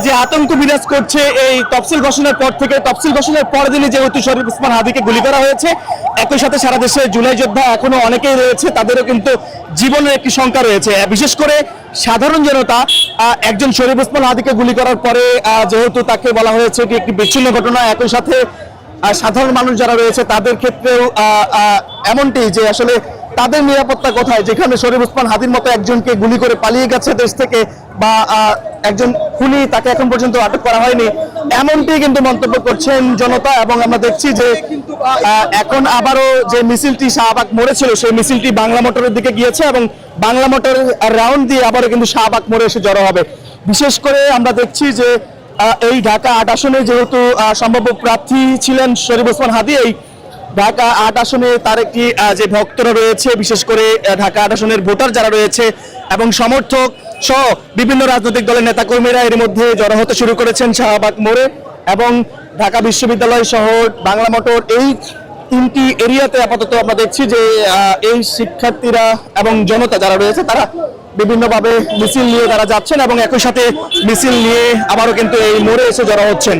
যে আতঙ্ক বিরাজ করছে এই তফসিল ঘোষণার পর থেকে, তফসিল ঘোষণার পরের দিনে যেহেতু শরীফ ওসমান হাদিকে গুলি করা হয়েছে, একই সাথে সারা দেশে জুলাই যোদ্ধা এখনো অনেকেই রয়েছে, তাদেরও কিন্তু জীবনের একটি শঙ্কা রয়েছে। বিশেষ করে সাধারণ জনতা একজন শরীফ ওসমান হাদিকে গুলি করার পরে যেহেতু তাকে বলা হয়েছে এটি একটি বিচ্ছিন্ন ঘটনা, একই সাথে সাধারণ মানুষ যারা রয়েছে তাদের ক্ষেত্রেও এমনটি যে আসলে তাদের নিরাপত্তা কোথায়, যেখানে শরীফ ওসমান হাদির মতো একজনকে গুলি করে পালিয়ে গেছে দেশ থেকে, বা একজন খুনি তাকে এখন পর্যন্ত আটক করা হয়নি, এমনটি কিন্তু মন্তব্য করছেন জনতা। এবং আমরা দেখছি যে এখন আবারও যে মিছিলটি শাহবাগ মোড়ে ছিল সেই মিছিলটি বাংলা মোটরের দিকে গিয়েছে এবং বাংলা মোটর রাউন্ড দিয়ে আবারও কিন্তু শাহবাগ মোড়ে এসে জড়ো হবে। বিশেষ করে আমরা দেখছি যে এই ঢাকা ৮ আসনে যেহেতু সম্ভাব্য প্রার্থী ছিলেন শরীফ ওসমান হাদি, এই ঢাকা ৮ আসনে তার একটি যে ভক্তরা রয়েছে, বিশেষ করে ঢাকা ৮ আসনের ভোটার যারা রয়েছে এবং সমর্থক সহ বিভিন্ন রাজনৈতিক দলের নেতাকর্মীরা এর মধ্যে জড়ো হতে শুরু করেছেন শাহবাগ মোড়ে এবং ঢাকা বিশ্ববিদ্যালয় শহর বাংলা মোটর, এই 3টি এরিয়াতে আপাতত আমরা দেখছি যে এই শিক্ষার্থীরা এবং জনতা যারা রয়েছে তারা বিভিন্নভাবে মিছিল নিয়ে তারা যাচ্ছেন এবং একই সাথে মিছিল নিয়ে আবারও কিন্তু এই মোড়ে এসে জড়ো হচ্ছেন।